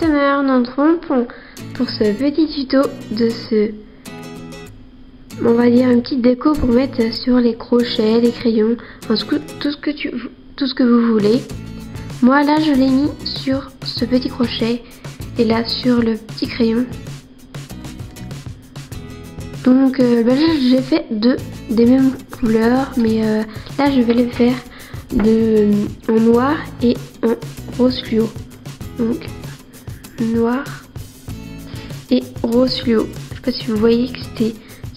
ASMR, nous retrouvons pour ce petit tuto de ce, on va dire une petite déco pour mettre sur les crochets, les crayons, enfin, tout ce que vous voulez. Moi là je l'ai mis sur ce petit crochet et là sur le petit crayon. Donc j'ai fait des mêmes couleurs, mais là je vais les faire en noir et en rose fluo. Donc noir et rose fluo. Je sais pas si vous voyez que c'est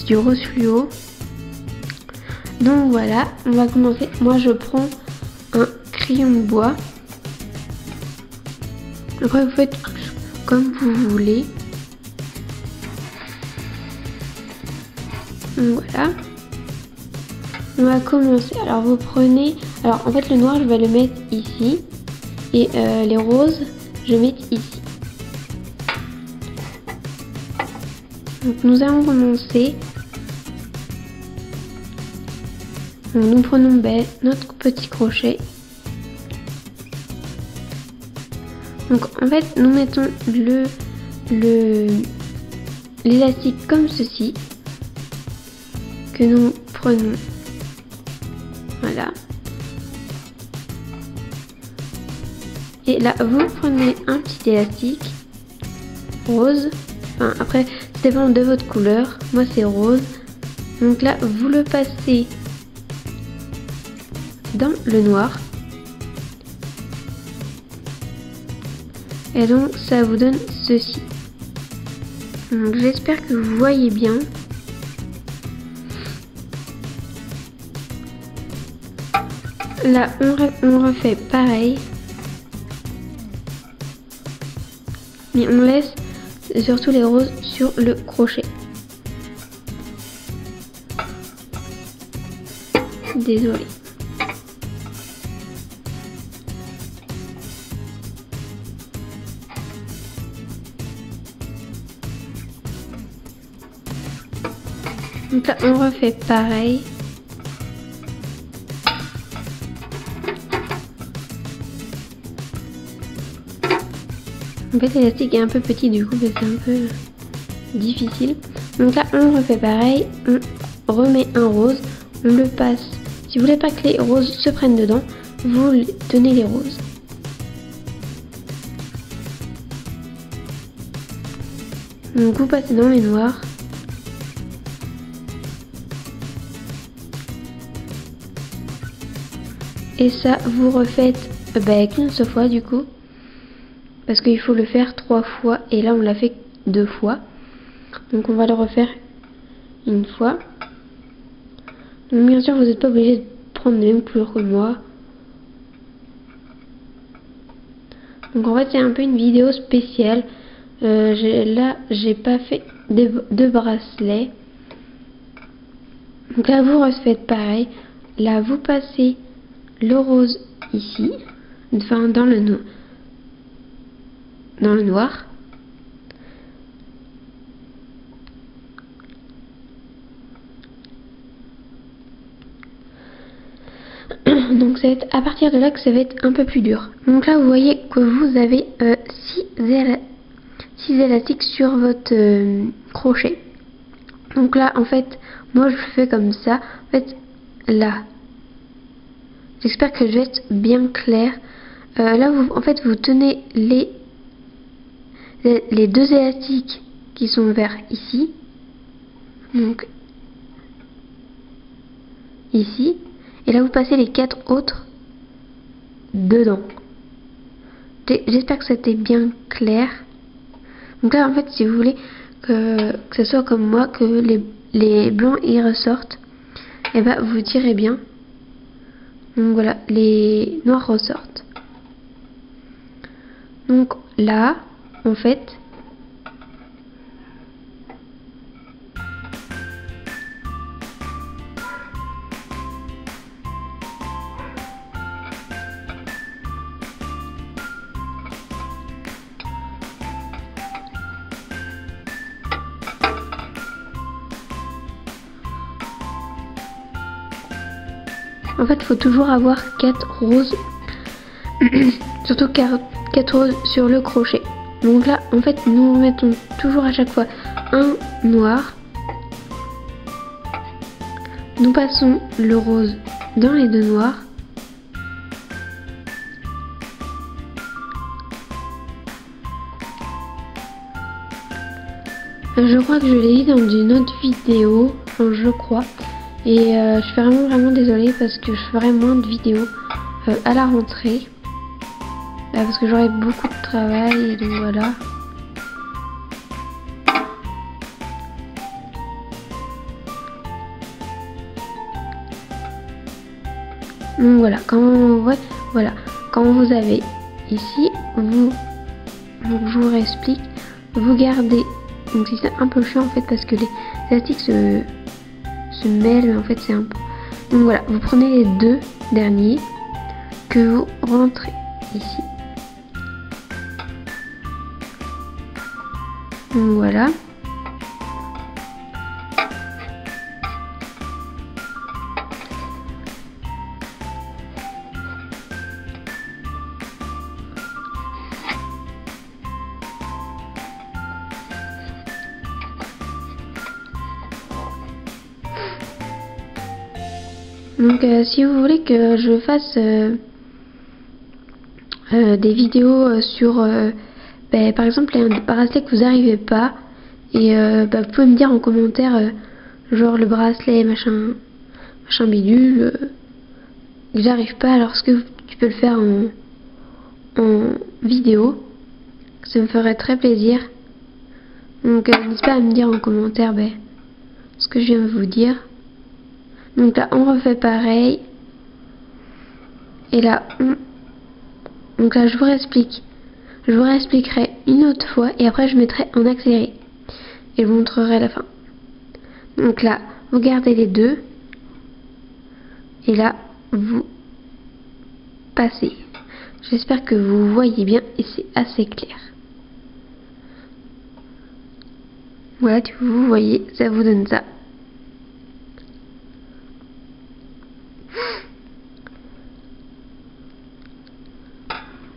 du rose fluo. Donc voilà, on va commencer. Moi je prends un crayon de bois. Après vous faites comme vous voulez. Donc voilà. On va commencer. Alors vous prenez. Alors en fait le noir je vais le mettre ici. Et les roses je vais mettre ici. Donc nous allons commencer. Donc, nous prenons notre petit crochet. Donc en fait nous mettons l'élastique comme ceci. Que nous prenons. Voilà. Et là, vous prenez un petit élastique rose. Enfin, après, ça dépend de votre couleur. Moi, c'est rose. Donc là, vous le passez dans le noir. Et donc, ça vous donne ceci. Donc, j'espère que vous voyez bien. Là, on refait pareil. Mais on laisse surtout les roses sur le crochet. Désolée. Donc là, on refait pareil. En fait l'élastique est un peu petit, du coup c'est un peu difficile. Donc là on refait pareil, on remet un rose, on le passe. Si vous voulez pas que les roses se prennent dedans, vous tenez les roses. Donc vous passez dans les noirs. Et ça vous refaites qu'une seule fois du coup. Parce qu'il faut le faire 3 fois et là on l'a fait 2 fois. Donc on va le refaire une fois. Donc bien sûr vous n'êtes pas obligé de prendre les mêmes couleurs que moi. Donc en fait c'est un peu une vidéo spéciale. Là j'ai pas fait de bracelets. Donc là vous refaites pareil. Là vous passez le rose ici. Enfin dans le noir. Donc ça va être à partir de là que ça va être un peu plus dur. Donc là vous voyez que vous avez 6 élastiques sur votre crochet. Donc là en fait moi je fais comme ça. En fait là, j'espère que je vais être bien clair. Là vous tenez les 2 élastiques qui sont vers ici, donc ici, et là vous passez les 4 autres dedans. J'espère que c'était bien clair. Donc là en fait si vous voulez que ce soit comme moi, que les blancs y ressortent, et bah vous tirez bien. Donc voilà, les noirs ressortent. Donc là en fait, il faut toujours avoir 4 roses, surtout 4 roses sur le crochet. Donc là, en fait, nous mettons toujours à chaque fois un noir. Nous passons le rose dans les deux noirs. Je crois que je l'ai dit dans une autre vidéo, enfin je crois. Et je suis vraiment désolée parce que je ferai moins de vidéos à la rentrée. Parce que j'aurai beaucoup de travail et donc voilà. Donc voilà, quand vous avez ici, je vous réexplique, vous gardez, donc c'est un peu chiant en fait parce que les élastiques se mêlent, en fait c'est un peu. Donc voilà, vous prenez les deux derniers que vous rentrez ici. Donc voilà. Donc si vous voulez que je fasse des vidéos sur par exemple un bracelet que vous n'arrivez pas et vous pouvez me dire en commentaire genre le bracelet machin bidule que j'arrive pas, alors est-ce que tu peux le faire en vidéo, ça me ferait très plaisir. Donc n'hésitez pas à me dire en commentaire ce que je viens de vous dire. Donc là on refait pareil. Et là donc là je vous réexpliquerai une autre fois et après je mettrai en accéléré. Et je vous montrerai à la fin. Donc là vous gardez les deux. Et là vous passez. J'espère que vous voyez bien et c'est assez clair. Voilà, vous voyez, ça vous donne ça.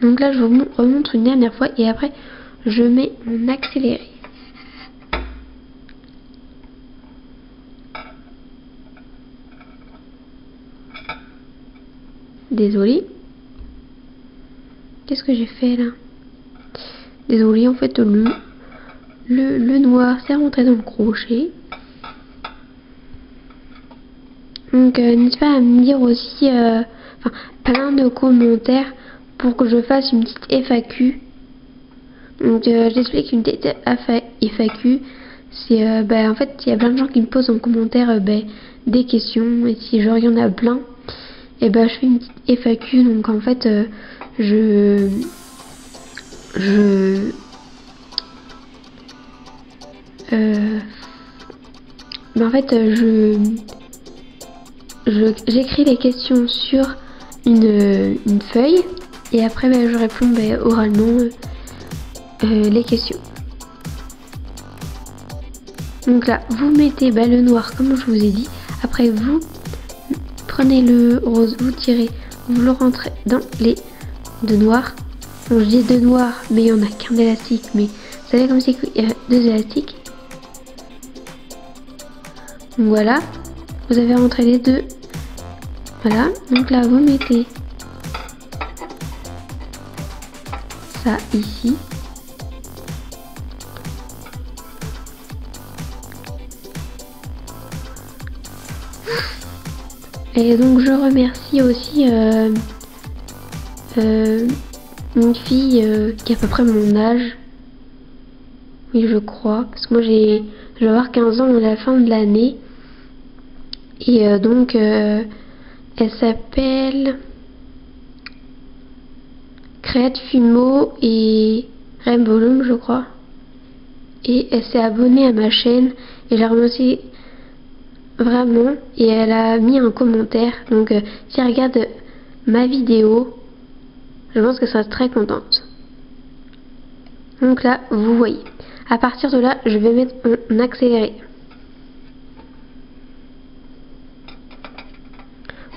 Donc là je vous remontre une dernière fois et après je mets en accéléré. Désolée. Qu'est-ce que j'ai fait là? Désolée, en fait le noir s'est rentré dans le crochet. Donc n'hésitez pas à me dire aussi plein de commentaires pour que je fasse une petite FAQ. Donc j'explique une petite FAQ. C'est en fait il y a plein de gens qui me posent en commentaire des questions et si genre il y en a plein et je fais une petite FAQ. Donc en fait j'écris les questions sur une feuille et après je réponds oralement les questions. Donc là vous mettez le noir comme je vous ai dit, après vous prenez le rose, vous tirez, vous le rentrez dans les deux noirs. Bon, je dis deux noirs mais il n'y en a qu'un élastique, mais vous savez comme c'est qu'il y a deux élastiques. Donc voilà, vous avez rentré les deux. Voilà, donc là vous mettez ça ici. Et donc je remercie aussi une fille qui a à peu près mon âge. Oui, je crois, parce que moi je vais avoir 15 ans à la fin de l'année. Et donc elle s'appelle Créate Fumo et Rainbow Loom, je crois. Et elle s'est abonnée à ma chaîne et je la remercie vraiment. Et elle a mis un commentaire. Donc si elle regarde ma vidéo, je pense qu'elle sera très contente. Donc là, vous voyez. À partir de là, je vais mettre en accéléré.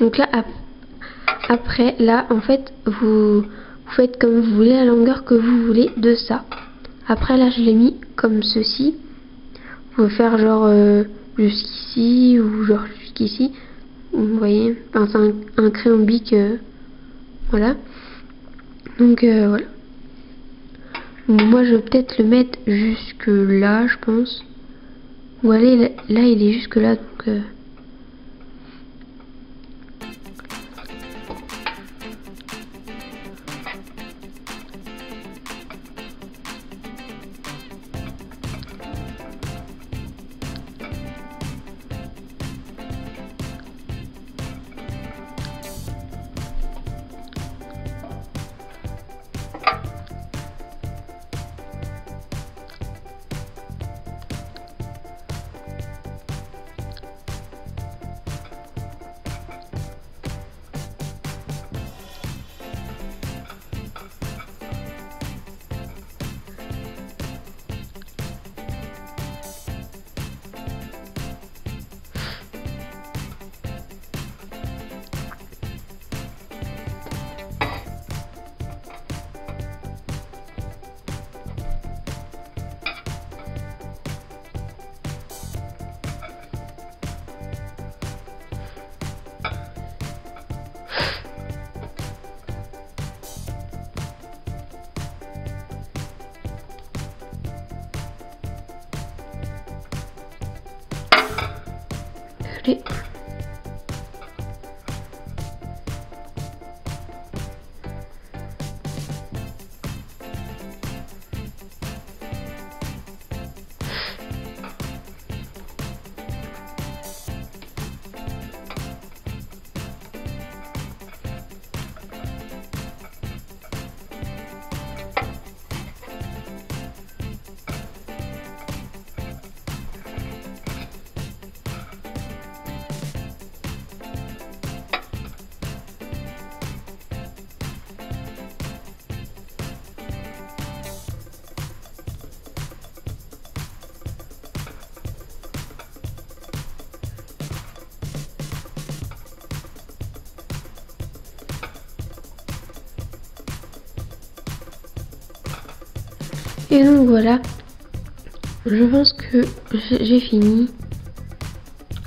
Donc là, après, là, en fait, vous faites comme vous voulez, la longueur que vous voulez de ça. Après là je l'ai mis comme ceci. Vous pouvez faire genre jusqu'ici ou genre jusqu'ici. Vous voyez, enfin, c'est un crayon bic, voilà. Donc voilà. Donc, moi je vais peut-être le mettre jusque là, je pense. Ou allez, là il est jusque là, donc allez. Et donc voilà, je pense que j'ai fini.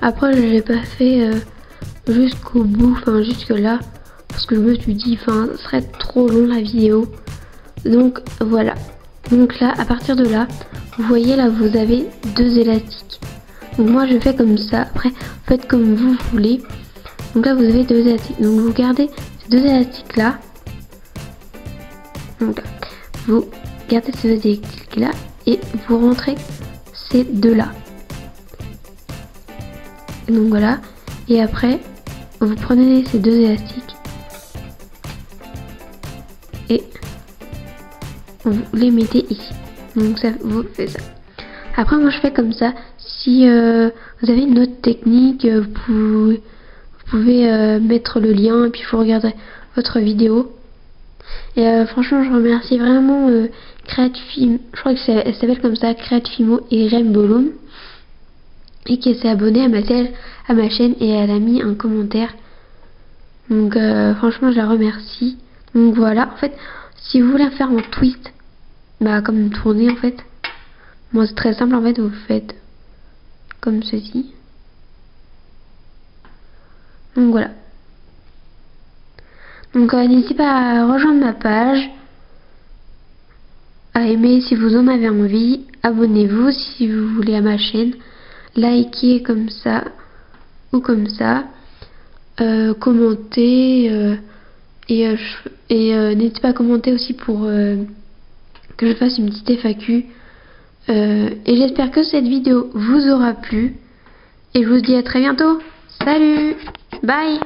Après je l'ai pas fait jusqu'au bout, enfin jusque là, parce que je me suis dit, enfin ce serait trop long la vidéo. Donc voilà, donc là à partir de là, vous voyez là vous avez 2 élastiques. Donc moi je fais comme ça, après faites comme vous voulez. Donc là vous avez 2 élastiques, donc vous gardez ces 2 élastiques là. Donc vous gardez ces 2 élastiques là et vous rentrez ces 2 là. Donc voilà, et après vous prenez ces 2 élastiques et vous les mettez ici. Donc ça vous fait ça. Après moi je fais comme ça. Si vous avez une autre technique, vous pouvez mettre le lien et puis vous regarderez votre vidéo. Et franchement je remercie vraiment Creatifimo, je crois que elle s'appelle comme ça, Creatifimo et Rainbow Loom, et qui s'est abonnée à ma chaîne et elle a mis un commentaire. Donc franchement je la remercie. Donc voilà, en fait si vous voulez faire en twist, bah comme une tournée en fait, moi c'est très simple en fait, vous faites comme ceci. Donc voilà. Donc n'hésitez pas à rejoindre ma page, à aimer si vous en avez envie, abonnez-vous si vous voulez à ma chaîne, likez comme ça ou comme ça, commentez et n'hésitez pas à commenter aussi pour que je fasse une petite FAQ. Et j'espère que cette vidéo vous aura plu et je vous dis à très bientôt. Salut, bye.